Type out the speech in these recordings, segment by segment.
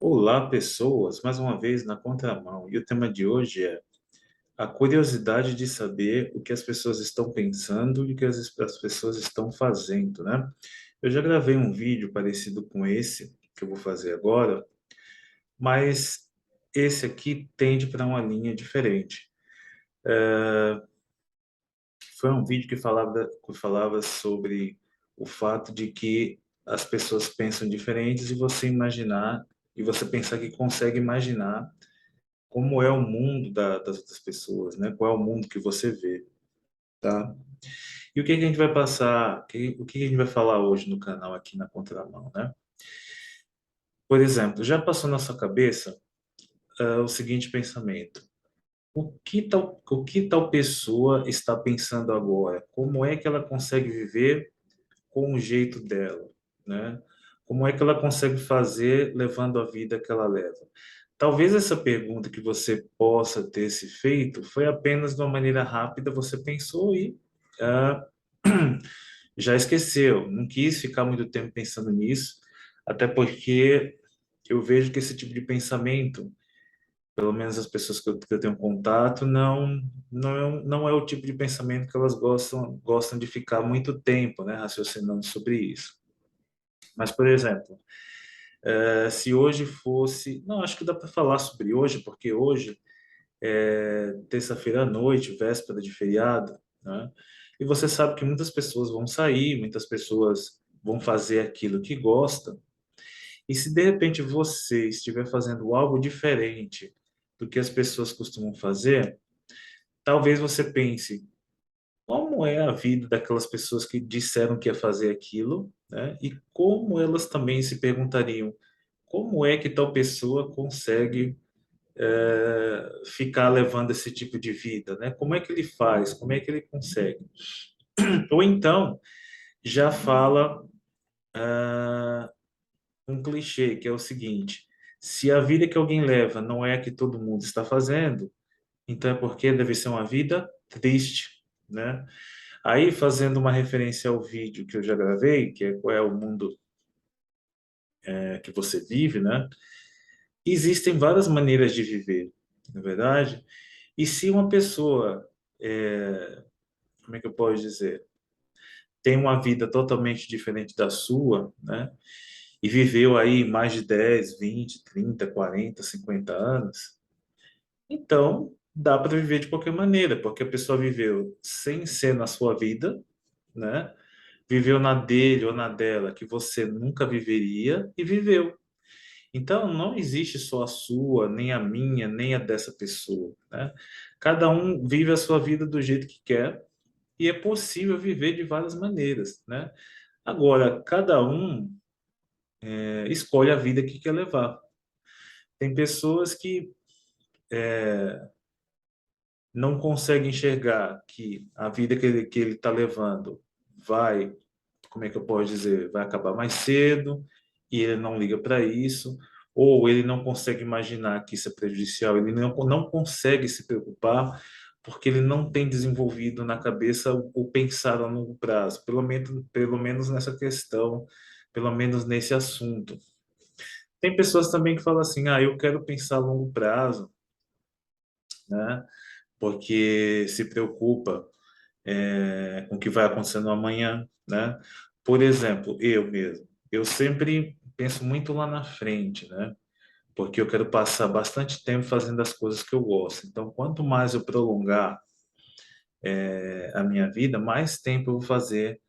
Olá, pessoas, mais uma vez na contramão. E o tema de hoje é a curiosidade de saber o que as pessoas estão pensando e o que as pessoas estão fazendo, né? Eu já gravei um vídeo parecido com esse que eu vou fazer agora, mas esse aqui tende para uma linha diferente. Foi um vídeo que falava sobre o fato de que as pessoas pensam diferentes e você pensar que consegue imaginar como é o mundo das outras pessoas, né? Qual é o mundo que você vê, tá? E o que que a gente vai passar, o que que a gente vai falar hoje no canal aqui na Contramão, né? Por exemplo, já passou na sua cabeça o seguinte pensamento: o que tal pessoa está pensando agora? Como é que ela consegue viver com o jeito dela, né? Como é que ela consegue fazer levando a vida que ela leva? Talvez essa pergunta que você possa ter se feito foi apenas de uma maneira rápida, você pensou e ah, já esqueceu, não quis ficar muito tempo pensando nisso, até porque eu vejo que esse tipo de pensamento, pelo menos as pessoas que eu tenho contato, não é o tipo de pensamento que elas gostam de ficar muito tempo, né, raciocinando sobre isso. Mas, por exemplo, se hoje fosse. Não, acho que dá para falar sobre hoje, porque hoje é terça-feira à noite, véspera de feriado, né? E você sabe que muitas pessoas vão sair, muitas pessoas vão fazer aquilo que gostam. E se de repente você estiver fazendo algo diferente do que as pessoas costumam fazer, talvez você pense, como é a vida daquelas pessoas que disseram que ia fazer aquilo, né? E como elas também se perguntariam, como é que tal pessoa consegue ficar levando esse tipo de vida, né? Como é que ele faz? Como é que ele consegue? Ou então já fala um clichê que é o seguinte: se a vida que alguém leva não é a que todo mundo está fazendo, então é porque deve ser uma vida triste, né? Aí, fazendo uma referência ao vídeo que eu já gravei, que é qual é o mundo que você vive, né? Existem várias maneiras de viver, na verdade. E se uma pessoa, como é que eu posso dizer, tem uma vida totalmente diferente da sua, né? E viveu aí mais de 10, 20, 30, 40, 50 anos, então dá para viver de qualquer maneira, porque a pessoa viveu sem ser na sua vida, né? Viveu na dele ou na dela que você nunca viveria e viveu. Então não existe só a sua, nem a minha, nem a dessa pessoa, né? Cada um vive a sua vida do jeito que quer e é possível viver de várias maneiras, né? Agora, cada um escolhe a vida que quer levar. Tem pessoas que não conseguem enxergar que a vida que ele está levando vai, como é que eu posso dizer, vai acabar mais cedo e ele não liga para isso, ou ele não consegue imaginar que isso é prejudicial, ele não consegue se preocupar porque ele não tem desenvolvido na cabeça o pensar a longo prazo, pelo menos nessa questão, pelo menos nesse assunto. Tem pessoas também que falam assim, eu quero pensar a longo prazo, né? Porque se preocupa com o que vai acontecer no amanhã, né? Por exemplo, eu mesmo, eu sempre penso muito lá na frente, né? Porque eu quero passar bastante tempo fazendo as coisas que eu gosto. Então, quanto mais eu prolongar a minha vida, mais tempo eu vou fazer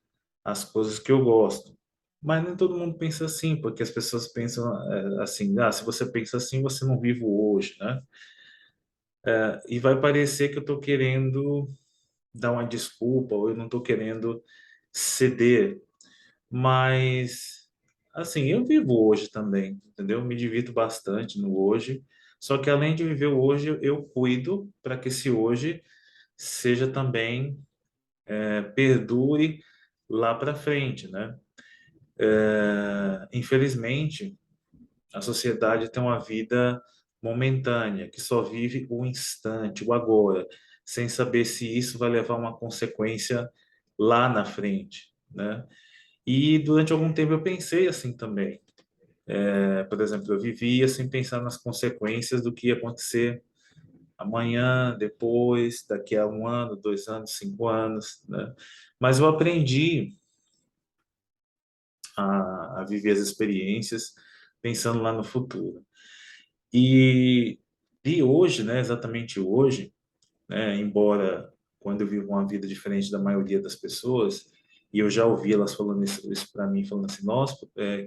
as coisas que eu gosto. Mas nem todo mundo pensa assim, porque as pessoas pensam assim, se você pensa assim, você não vive o hoje, né? E vai parecer que eu estou querendo dar uma desculpa, ou eu não estou querendo ceder, mas assim, eu vivo hoje também, entendeu? Me divirto bastante no hoje, só que além de viver o hoje, eu cuido para que esse hoje seja também perdure lá para frente, né? Infelizmente, a sociedade tem uma vida momentânea, que só vive o instante, o agora, sem saber se isso vai levar a uma consequência lá na frente, né? E durante algum tempo eu pensei assim também. Por exemplo, eu vivia sem pensar nas consequências do que ia acontecer amanhã, depois, daqui a 1 ano, 2 anos, 5 anos, né? Mas eu aprendi a viver as experiências pensando lá no futuro. E, e hoje, né, exatamente hoje, né, embora quando eu vivo uma vida diferente da maioria das pessoas, e eu já ouvi elas falando isso para mim, falando assim, nossa,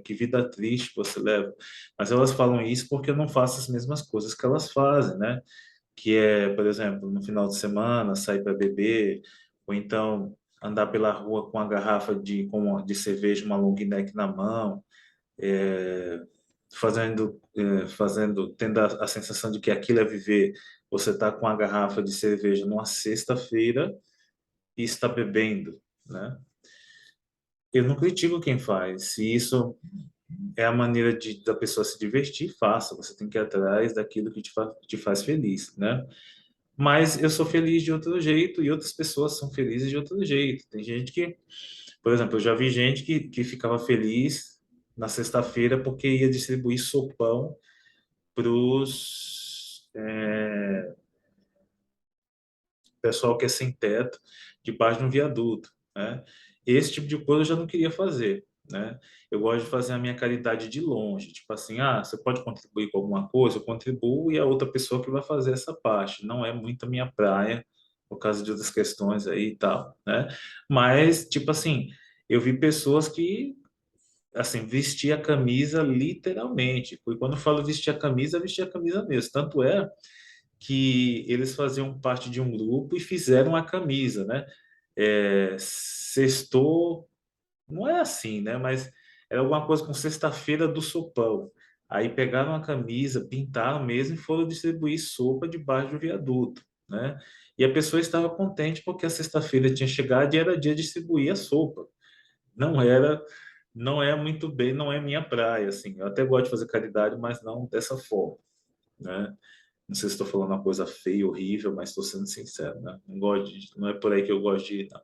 que vida triste você leva. Mas elas falam isso porque eu não faço as mesmas coisas que elas fazem, né? Que é, por exemplo, no final de semana, sair para beber, ou então andar pela rua com a garrafa de cerveja, uma long neck na mão, tendo a sensação de que aquilo é viver. Você está com a garrafa de cerveja numa sexta-feira e está bebendo, né? Eu não critico quem faz. Se isso é a maneira da pessoa se divertir, faça. Você tem que ir atrás daquilo que te faz feliz, né? Mas eu sou feliz de outro jeito e outras pessoas são felizes de outro jeito. Tem gente que, por exemplo, eu já vi gente que ficava feliz na sexta-feira porque ia distribuir sopão para os pessoal que é sem teto, debaixo de um viaduto, né? Esse tipo de coisa eu já não queria fazer, né? Eu gosto de fazer a minha caridade de longe, tipo assim, você pode contribuir com alguma coisa, eu contribuo e a outra pessoa que vai fazer essa parte. Não é muito a minha praia, por causa de outras questões aí e tal, né? Mas, tipo assim, eu vi pessoas que, assim, vestia a camisa literalmente. E quando eu falo vestir a camisa mesmo. Tanto é que eles faziam parte de um grupo e fizeram a camisa, né? Sextou, não é assim, né? Mas era alguma coisa com sexta-feira do sopão. Aí pegaram a camisa, pintaram mesmo e foram distribuir sopa debaixo do viaduto, né? E a pessoa estava contente porque a sexta-feira tinha chegado e era dia de distribuir a sopa. Não era, não é muito bem, não é minha praia, assim. Eu até gosto de fazer caridade, mas não dessa forma, né? Não sei se estou falando uma coisa feia, horrível, mas estou sendo sincero, né? Não é por aí que eu gosto de ir, não.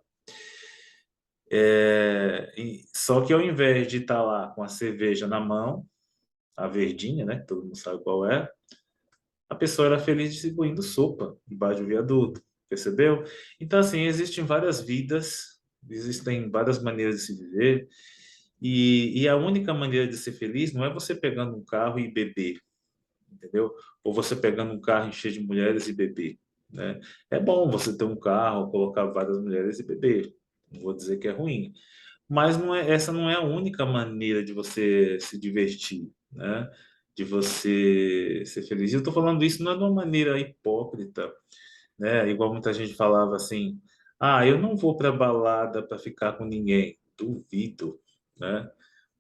Só que ao invés de estar lá com a cerveja na mão, a verdinha, né? Que todo mundo sabe qual é, a pessoa era feliz distribuindo sopa embaixo do viaduto, percebeu? Então, assim, existem várias vidas, existem várias maneiras de se viver, e a única maneira de ser feliz não é você pegando um carro e beber, entendeu? Ou você pegando um carro cheio de mulheres e beber, né? É bom você ter um carro, colocar várias mulheres e beber. Não vou dizer que é ruim, mas essa não é a única maneira de você se divertir, né? De você ser feliz. E eu estou falando isso não é de uma maneira hipócrita, né? Igual muita gente falava assim: "Ah, eu não vou para balada para ficar com ninguém". Duvido, né?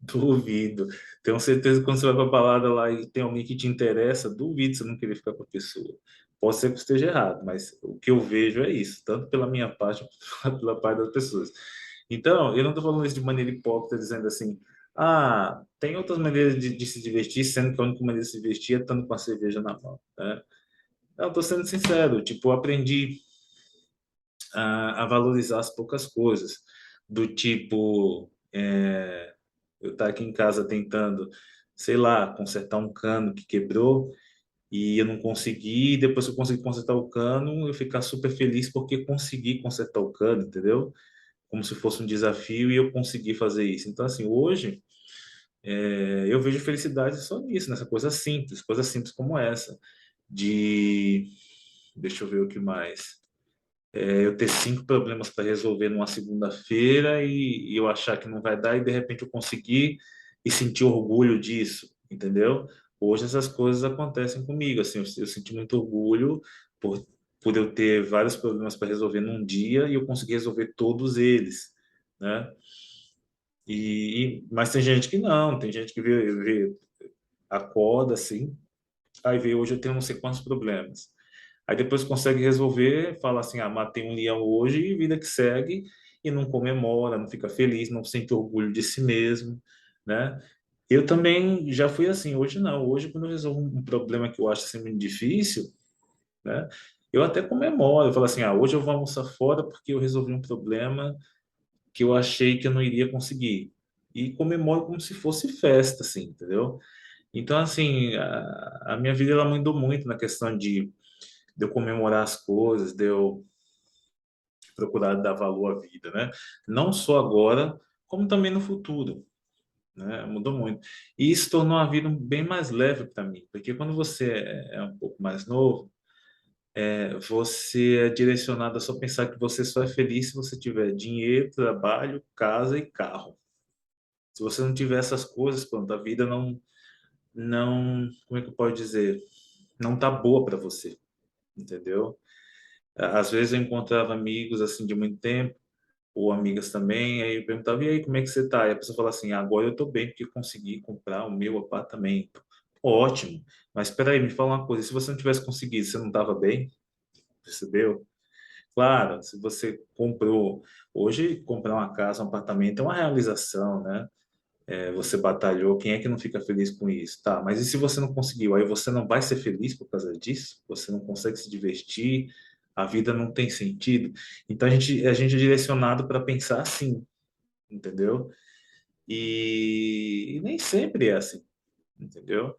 Duvido. Tenho certeza que quando você vai pra balada lá e tem alguém que te interessa, duvido você não querer ficar com a pessoa. Pode ser que eu esteja errado, mas o que eu vejo é isso, tanto pela minha parte quanto pela parte das pessoas. Então, eu não estou falando isso de maneira hipócrita, dizendo assim, tem outras maneiras de se divertir, sendo que a única maneira de se divertir é estando com a cerveja na mão, né? Não, estou sendo sincero, tipo, eu aprendi a valorizar as poucas coisas, do tipo, eu estar aqui em casa tentando, sei lá, consertar um cano que quebrou e eu não consegui, e depois que eu consegui consertar o cano, eu ficar super feliz porque consegui consertar o cano, entendeu? Como se fosse um desafio e eu consegui fazer isso. Então, assim, hoje eu vejo felicidade só nisso, nessa coisa simples como essa, de, deixa eu ver o que mais. Eu ter 5 problemas para resolver numa segunda-feira e eu achar que não vai dar e de repente eu conseguir e sentir orgulho disso, entendeu? Hoje essas coisas acontecem comigo, assim, eu senti muito orgulho por, por eu ter vários problemas para resolver num dia e eu consegui resolver todos eles, né? Mas tem gente que não, tem gente que acorda assim, aí vê, hoje eu tenho não sei quantos problemas. Aí depois consegue resolver, fala assim, matei um leão hoje e vida que segue, e não comemora, não fica feliz, não sente orgulho de si mesmo, né? Eu também já fui assim, hoje não. Hoje, quando eu resolvo um problema que eu acho assim, muito difícil, né? Eu até comemoro, eu falo assim, hoje eu vou almoçar fora porque eu resolvi um problema que eu achei que eu não iria conseguir. e comemoro como se fosse festa, assim, entendeu? Então, assim, a minha vida ela mudou muito na questão de eu comemorar as coisas, de eu procurar dar valor à vida, né? Não só agora, como também no futuro, né? Mudou muito. E isso tornou a vida bem mais leve para mim, porque quando você é um pouco mais novo, você é direcionado a só pensar que você só é feliz se você tiver dinheiro, trabalho, casa e carro. Se você não tiver essas coisas, pronto, a vida como é que eu posso dizer? Não tá boa para você, entendeu? Às vezes eu encontrava amigos assim de muito tempo, ou amigas também, aí eu perguntava, e aí, como é que você tá? E a pessoa fala assim, agora eu tô bem porque consegui comprar o meu apartamento. Ótimo, mas espera aí, me fala uma coisa, se você não tivesse conseguido, você não estava bem? Percebeu? Claro, se você comprou, hoje comprar uma casa, um apartamento é uma realização, né? Você batalhou, quem é que não fica feliz com isso? Tá, mas e se você não conseguiu? Aí você não vai ser feliz por causa disso? Você não consegue se divertir? A vida não tem sentido? Então a gente é direcionado para pensar assim, entendeu? E nem sempre é assim, entendeu?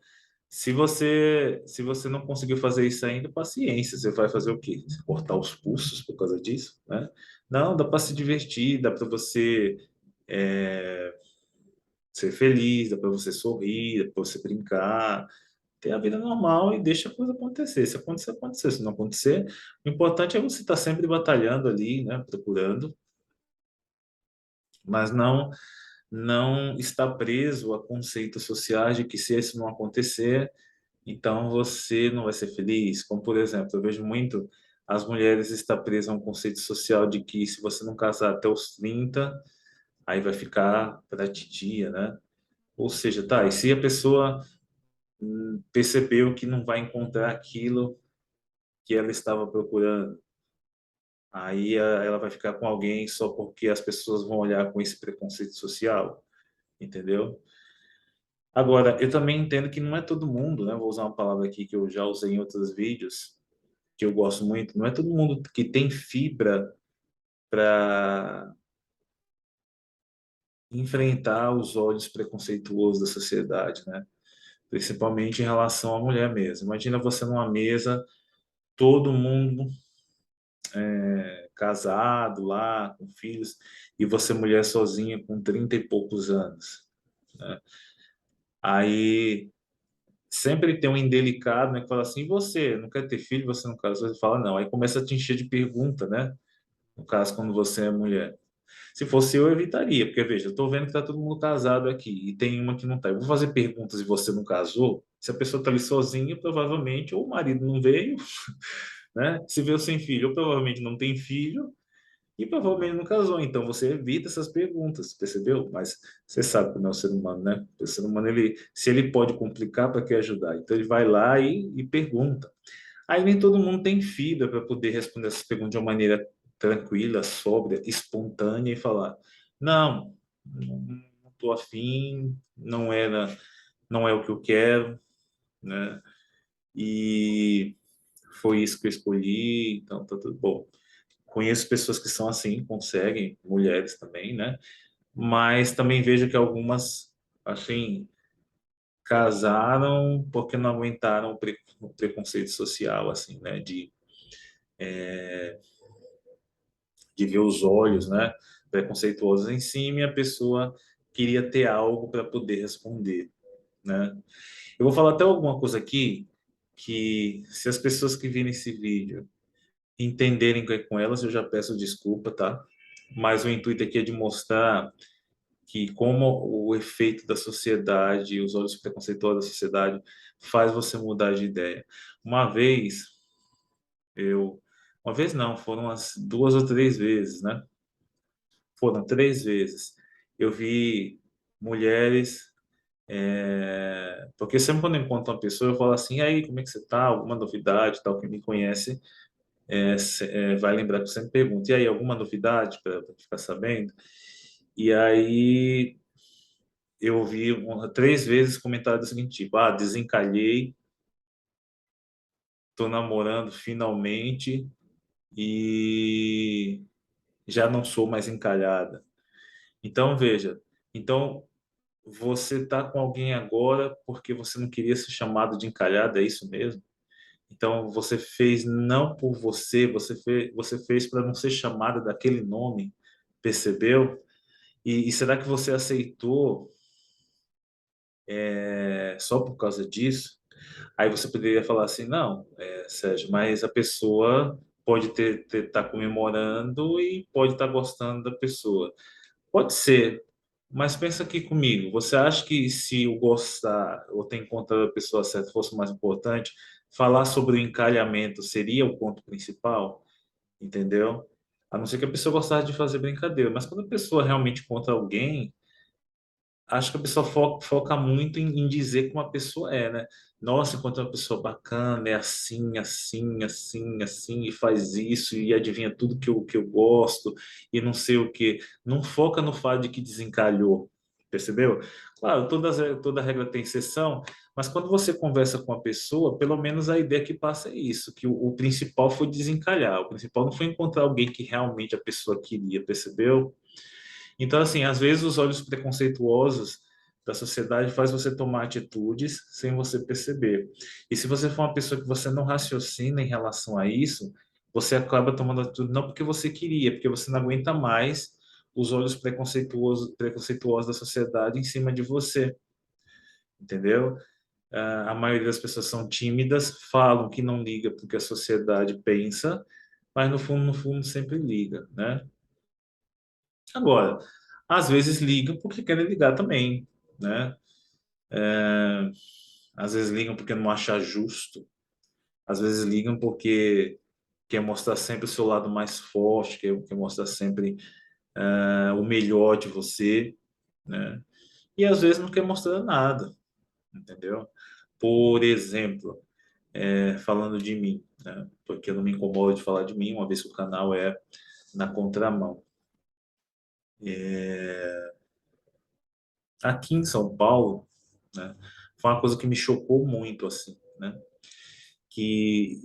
Se você não conseguiu fazer isso ainda, paciência. Você vai fazer o quê? Cortar os pulsos por causa disso, né? Não, dá para se divertir, dá para você é, ser feliz, dá para você sorrir, dá para você brincar, ter a vida normal e deixa a coisa acontecer. Se acontecer, acontecer. Se não acontecer, o importante é você estar sempre batalhando ali, né? Procurando, mas não estar preso a conceitos sociais de que se isso não acontecer, então você não vai ser feliz. Como, por exemplo, eu vejo muito as mulheres estar presas a um conceito social de que se você não casar até os 30 aí vai ficar para titia, né? Ou seja, tá, e se a pessoa percebeu que não vai encontrar aquilo que ela estava procurando, aí ela vai ficar com alguém só porque as pessoas vão olhar com esse preconceito social, entendeu? Agora, eu também entendo que não é todo mundo, né? Vou usar uma palavra aqui que eu já usei em outros vídeos, que eu gosto muito. Não é todo mundo que tem fibra para enfrentar os olhos preconceituosos da sociedade, né? Principalmente em relação à mulher mesmo. Imagina você numa mesa, todo mundo casado lá, com filhos, e você mulher sozinha com 30 e poucos anos, né? Aí sempre tem um indelicado, né, que fala assim, e você não quer ter filho, você não casou? Você fala, não. Aí começa a te encher de pergunta, né? No caso, quando você é mulher. Se fosse eu evitaria, porque veja, eu tô vendo que tá todo mundo casado aqui e tem uma que não tá. Eu vou fazer perguntas e você não casou? Se a pessoa tá ali sozinha, provavelmente ou o marido não veio, né? Se veio sem filho, ou provavelmente não tem filho e provavelmente não casou. Então você evita essas perguntas, percebeu? Mas você sabe como é o ser humano, né? O ser humano, se ele pode complicar, para que ajudar? Então ele vai lá e pergunta. Aí nem todo mundo tem fibra para poder responder essas perguntas de uma maneira tranquila, sóbria, espontânea e falar: não, não estou afim, não é o que eu quero, né? E foi isso que eu escolhi, então tá tudo bom. Conheço pessoas que são assim, conseguem, mulheres também, né? Mas também vejo que algumas, assim, casaram porque não aguentaram o preconceito social, assim, né? De ver os olhos, né, preconceituosos em cima e a pessoa queria ter algo para poder responder, né? Eu vou falar até alguma coisa aqui que se as pessoas que virem esse vídeo entenderem que é com elas, eu já peço desculpa, tá? Mas o intuito aqui é de mostrar que como o efeito da sociedade, os olhos preconceituosos da sociedade faz você mudar de ideia. Uma vez eu, uma vez não, foram umas 2 ou 3 vezes, né? Foram 3 vezes. Eu vi mulheres, porque sempre quando eu encontro uma pessoa, eu falo assim, e aí, como é que você tá? Alguma novidade, tal, quem me conhece vai lembrar que eu sempre pergunto, e aí, alguma novidade para ficar sabendo? E aí eu vi 3 vezes comentário do seguinte tipo, desencalhei, tô namorando finalmente e já não sou mais encalhada. Então, veja, Então, você está com alguém agora porque você não queria ser chamado de encalhado, é isso mesmo? Então, você fez não por você, você fez para não ser chamada daquele nome, percebeu? E será que você aceitou só por causa disso? Aí você poderia falar assim, não, Sérgio, mas a pessoa pode tá comemorando e pode estar gostando da pessoa. Pode ser, mas pensa aqui comigo. Você acha que se o gostar ou ter encontrado a pessoa certa fosse o mais importante, falar sobre o encalhamento seria o ponto principal? Entendeu? A não ser que a pessoa gostasse de fazer brincadeira, mas quando a pessoa realmente encontra alguém, acho que a pessoa foca muito em dizer como a pessoa é, né? Nossa, enquanto uma pessoa bacana, é assim, assim, assim, assim, e faz isso, e adivinha tudo que eu gosto, e não sei o quê. Não foca no fato de que desencalhou, percebeu? Claro, toda regra tem exceção, mas quando você conversa com a pessoa, pelo menos a ideia que passa é isso, que o principal foi desencalhar, o principal não foi encontrar alguém que realmente a pessoa queria, percebeu? Então, assim, às vezes os olhos preconceituosos da sociedade faz você tomar atitudes sem você perceber. E se você for uma pessoa que você não raciocina em relação a isso, você acaba tomando atitude não porque você queria, porque você não aguenta mais os olhos preconceituosos da sociedade em cima de você, entendeu? A maioria das pessoas são tímidas, falam que não liga porque a sociedade pensa, mas no fundo sempre liga, né? Agora, às vezes ligam porque querem ligar também, né? Às vezes ligam porque não acham justo, às vezes ligam porque quer mostrar sempre o seu lado mais forte, quer mostrar sempre o melhor de você, né? E às vezes não quer mostrar nada, entendeu? Por exemplo, falando de mim, né? Porque eu não me incomodo de falar de mim, uma vez que o canal é na contramão. Aqui em São Paulo, né? Foi uma coisa que me chocou muito, assim, né? Que,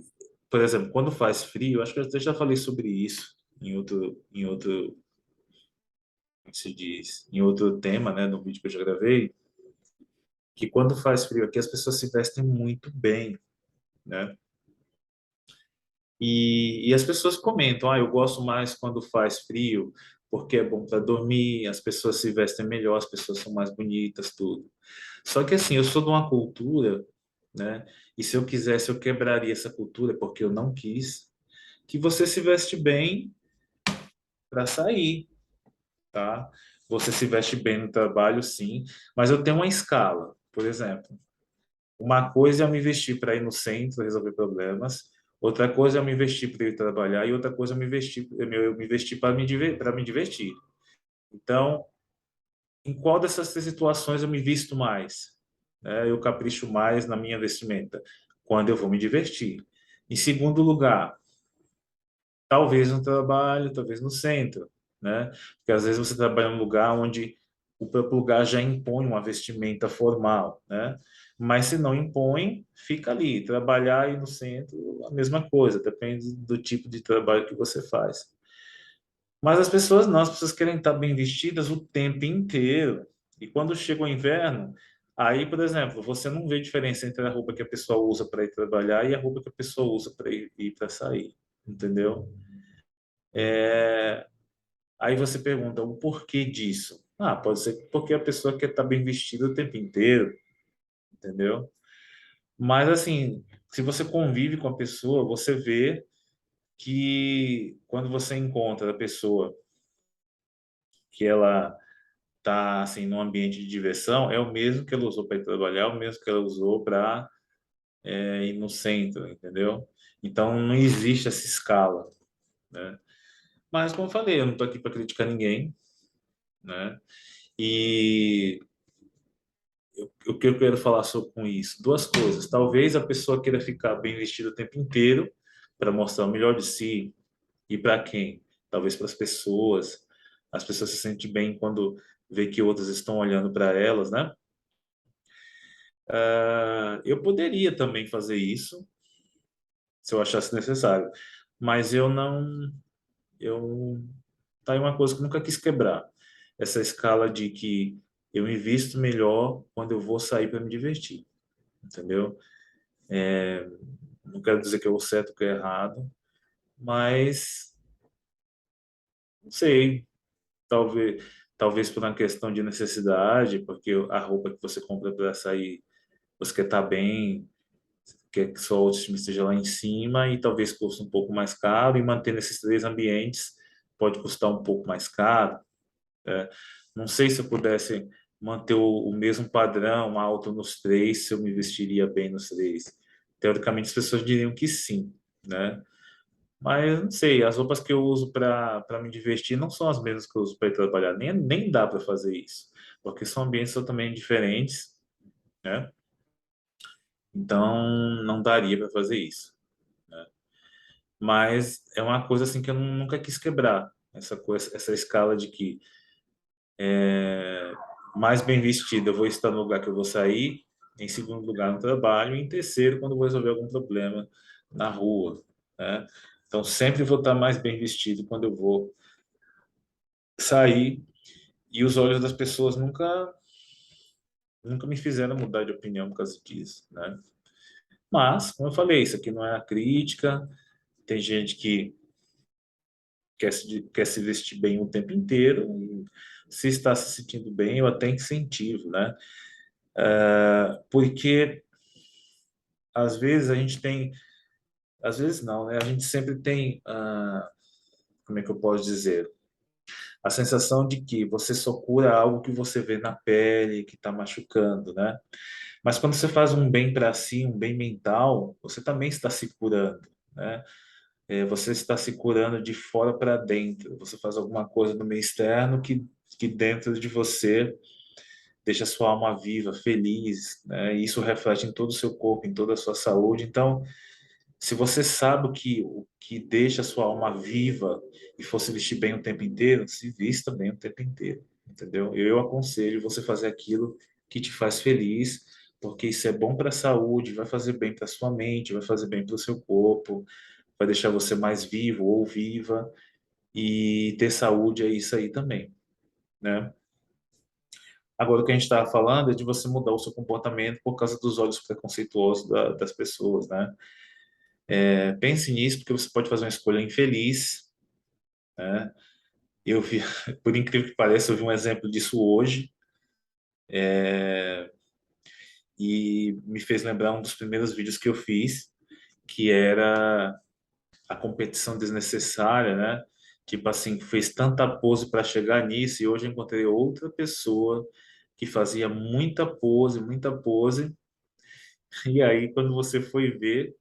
por exemplo, quando faz frio, acho que eu até já falei sobre isso como se diz, em outro tema, né, no vídeo que eu já gravei, que quando faz frio aqui as pessoas se vestem muito bem, né? E as pessoas comentam, eu gosto mais quando faz frio, porque é bom para dormir, as pessoas se vestem melhor, as pessoas são mais bonitas, tudo. Só que assim, eu sou de uma cultura, né? E se eu quisesse, eu quebraria essa cultura, porque eu não quis, que você se veste bem para sair, tá? Você se veste bem no trabalho, sim, mas eu tenho uma escala. Por exemplo, uma coisa é eu me vestir para ir no centro resolver problemas, outra coisa é eu me vestir para ir trabalhar e outra coisa é eu me vestir para me divertir. Então, em qual dessas três situações eu me visto mais? Eu capricho mais na minha vestimenta quando eu vou me divertir. Em segundo lugar, talvez no trabalho, talvez no centro, né? Porque às vezes você trabalha num lugar onde o próprio lugar já impõe uma vestimenta formal, né? Mas se não impõe, fica ali. Trabalhar aí no centro, a mesma coisa, depende do tipo de trabalho que você faz. Mas as pessoas não, as pessoas querem estar bem vestidas o tempo inteiro. E quando chega o inverno, aí, por exemplo, você não vê diferença entre a roupa que a pessoa usa para ir trabalhar e a roupa que a pessoa usa para ir para sair, entendeu? Aí você pergunta o porquê disso. Pode ser porque a pessoa quer estar bem vestida o tempo inteiro, entendeu? Mas assim, se você convive com a pessoa, você vê que quando você encontra a pessoa que ela tá assim num ambiente de diversão, é o mesmo que ela usou para ir trabalhar, é o mesmo que ela usou para ir no centro, entendeu? Então não existe essa escala, né? Mas como eu falei, eu não estou aqui para criticar ninguém, né? E o que eu quero falar com isso? Duas coisas. Talvez a pessoa queira ficar bem vestida o tempo inteiro para mostrar o melhor de si. E para quem? Talvez para as pessoas. As pessoas se sentem bem quando vê que outras estão olhando para elas, né? Eu poderia também fazer isso se eu achasse necessário, mas eu não. Eu tá aí uma coisa que eu nunca quis quebrar. essa escala de que eu invisto melhor quando eu vou sair para me divertir, entendeu? Não quero dizer que é o certo ou que é errado, mas não sei, talvez por uma questão de necessidade, porque a roupa que você compra para sair, você quer estar bem, quer que sua autoestima esteja lá em cima e talvez custe um pouco mais caro e manter nesses três ambientes pode custar um pouco mais caro. Né? Não sei se eu pudesse manter o mesmo padrão alto nos três, se eu me vestiria bem nos três. Teoricamente, as pessoas diriam que sim, né? Mas não sei, as roupas que eu uso para me divertir não são as mesmas que eu uso para ir trabalhar. Nem dá para fazer isso, porque são ambientes totalmente diferentes, né? Então, não daria para fazer isso. Mas é uma coisa assim que eu nunca quis quebrar, essa coisa, essa escala de que mais bem vestido eu vou estar no lugar que eu vou sair, em segundo lugar no trabalho, e em terceiro quando eu vou resolver algum problema na rua, né? Então sempre vou estar mais bem vestido quando eu vou sair e os olhos das pessoas nunca me fizeram mudar de opinião por causa disso, né? Mas, como eu falei, isso aqui não é a crítica, tem gente que quer se vestir bem o tempo inteiro, e se está se sentindo bem, eu até incentivo, né? Porque às vezes a gente tem, às vezes não, né? A gente sempre tem, como é que eu posso dizer? A sensação de que você só cura algo que você vê na pele, que está machucando, né? Mas quando você faz um bem para si, um bem mental, você também está se curando, né? Você está se curando de fora para dentro. Você faz alguma coisa no meio externo que dentro de você deixa a sua alma viva, feliz, né? E isso reflete em todo o seu corpo, em toda a sua saúde. Então, se você sabe o que deixa a sua alma viva e for se vestir bem o tempo inteiro, se vista bem o tempo inteiro, entendeu? Eu aconselho você fazer aquilo que te faz feliz, porque isso é bom para a saúde, vai fazer bem para a sua mente, vai fazer bem para o seu corpo, vai deixar você mais vivo ou viva, e ter saúde é isso aí também, né? Agora, o que a gente estava falando é de você mudar o seu comportamento por causa dos olhos preconceituosos das pessoas, né? Pense nisso, porque você pode fazer uma escolha infeliz, né? Eu vi, por incrível que pareça, eu vi um exemplo disso hoje, e me fez lembrar um dos primeiros vídeos que eu fiz, que era a competição desnecessária, né? Tipo assim, fez tanta pose para chegar nisso, e hoje eu encontrei outra pessoa que fazia muita pose, e aí quando você foi ver,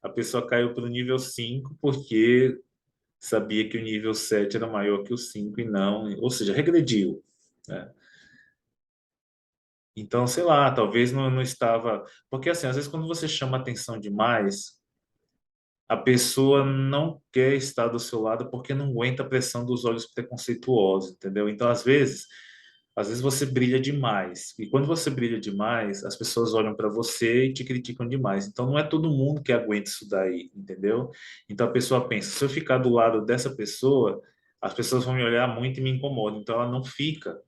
a pessoa caiu para o nível 5 porque sabia que o nível 7 era maior que o 5 e não, ou seja, regrediu, né? Então, sei lá, talvez não estava. Porque, assim, às vezes quando você chama atenção demais, a pessoa não quer estar do seu lado porque não aguenta a pressão dos olhos preconceituosos, entendeu? Então, às vezes você brilha demais. E quando você brilha demais, as pessoas olham para você e te criticam demais. Então, não é todo mundo que aguenta isso daí, entendeu? Então, a pessoa pensa: se eu ficar do lado dessa pessoa, as pessoas vão me olhar muito e me incomodam. Então, ela não fica.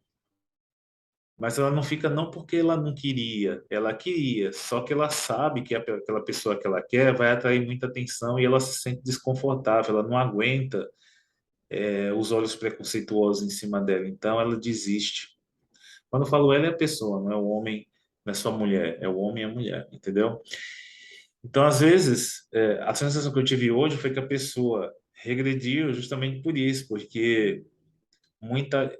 Mas ela não fica não porque ela não queria, ela queria, só que ela sabe que aquela pessoa que ela quer vai atrair muita atenção e ela se sente desconfortável, ela não aguenta os olhos preconceituosos em cima dela, então ela desiste. Quando eu falo ela é a pessoa, não é o homem, não é só a mulher, é o homem e a mulher, entendeu? Então, às vezes, a sensação que eu tive hoje foi que a pessoa regrediu justamente por isso, porque muita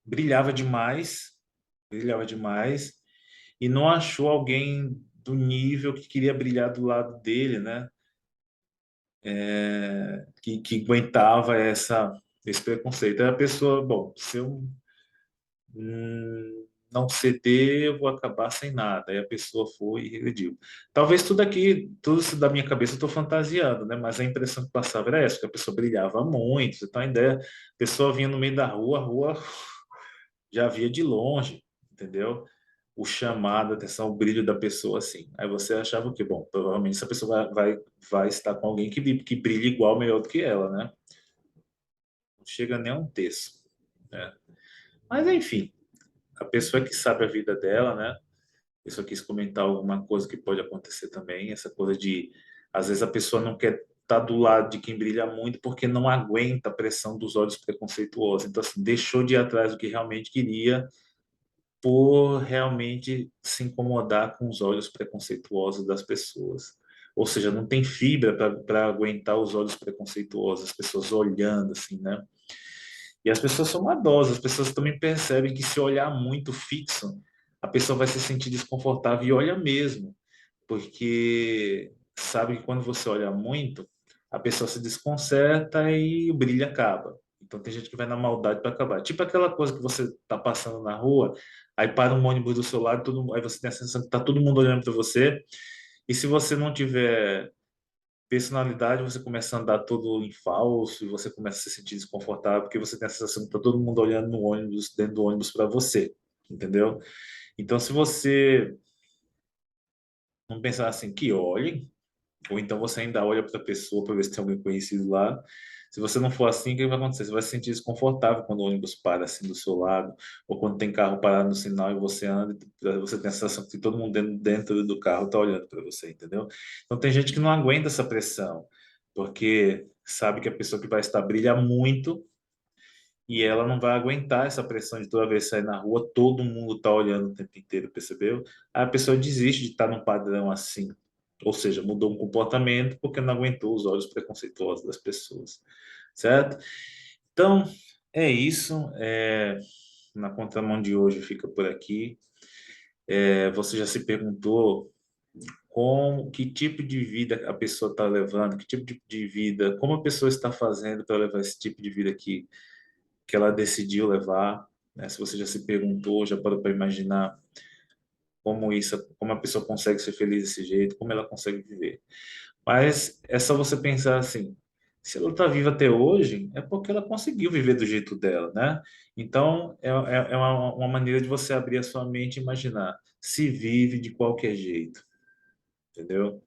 brilhava demais e não achou alguém do nível que queria brilhar do lado dele, né? Que aguentava esse preconceito. Aí a pessoa, bom, se eu não ceder, eu vou acabar sem nada. Aí a pessoa foi e regrediu. Talvez tudo isso da minha cabeça eu estou fantasiando, né? Mas a impressão que passava era essa, que a pessoa brilhava muito. Você tem uma ideia? A pessoa vinha no meio da rua, a rua já via de longe, entendeu? O chamado, a atenção, o brilho da pessoa, assim. Aí você achava o quê? Bom, provavelmente essa pessoa vai estar com alguém que brilha igual, melhor do que ela, né? Não chega nem a um terço, né? Mas enfim, a pessoa que sabe a vida dela, né? Eu só quis comentar alguma coisa que pode acontecer também, essa coisa de, às vezes a pessoa não quer estar do lado de quem brilha muito porque não aguenta a pressão dos olhos preconceituosos. Então, assim, deixou de ir atrás do que realmente queria por realmente se incomodar com os olhos preconceituosos das pessoas. Ou seja, não tem fibra para aguentar os olhos preconceituosos, as pessoas olhando assim, né? E as pessoas são maldosas, as pessoas também percebem que se olhar muito fixo, a pessoa vai se sentir desconfortável e olha mesmo, porque sabe que quando você olha muito, a pessoa se desconcerta e o brilho acaba. Então tem gente que vai na maldade para acabar. Tipo aquela coisa que você tá passando na rua, aí para um ônibus do seu lado, aí você tem a sensação que tá todo mundo olhando para você, e se você não tiver personalidade, você começa a andar todo em falso e você começa a se sentir desconfortável porque você tem a sensação que tá todo mundo olhando no ônibus, dentro do ônibus para você, entendeu? Então, se você não pensar assim, que olhem, ou então você ainda olha para a pessoa para ver se tem alguém conhecido lá. Se você não for assim, o que vai acontecer? Você vai se sentir desconfortável quando o ônibus para assim do seu lado, ou quando tem carro parado no sinal e você anda, e você tem a sensação que todo mundo dentro do carro está olhando para você, entendeu? Então tem gente que não aguenta essa pressão, porque sabe que a pessoa que vai estar brilha muito e ela não vai aguentar essa pressão de toda vez que sair na rua, todo mundo tá olhando o tempo inteiro, percebeu? Aí a pessoa desiste de estar num padrão assim. Ou seja, mudou um comportamento porque não aguentou os olhos preconceituosos das pessoas, certo? Então, é isso. Na contramão de hoje fica por aqui. Você já se perguntou que tipo de vida a pessoa está levando, que tipo de vida, como a pessoa está fazendo para levar esse tipo de vida que ela decidiu levar, né? Se você já se perguntou, já parou para imaginar como isso, como a pessoa consegue ser feliz desse jeito, como ela consegue viver. Mas é só você pensar assim, se ela está viva até hoje, é porque ela conseguiu viver do jeito dela, né? Então, é uma maneira de você abrir a sua mente e imaginar, se vive de qualquer jeito, entendeu?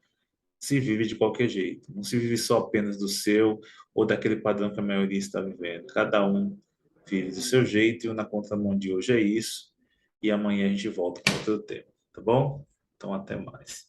Se vive de qualquer jeito. Não se vive só apenas do seu ou daquele padrão que a maioria está vivendo. Cada um vive do seu jeito e o Na Contramão de hoje é isso. E amanhã a gente volta com outro tema, tá bom? Então, até mais.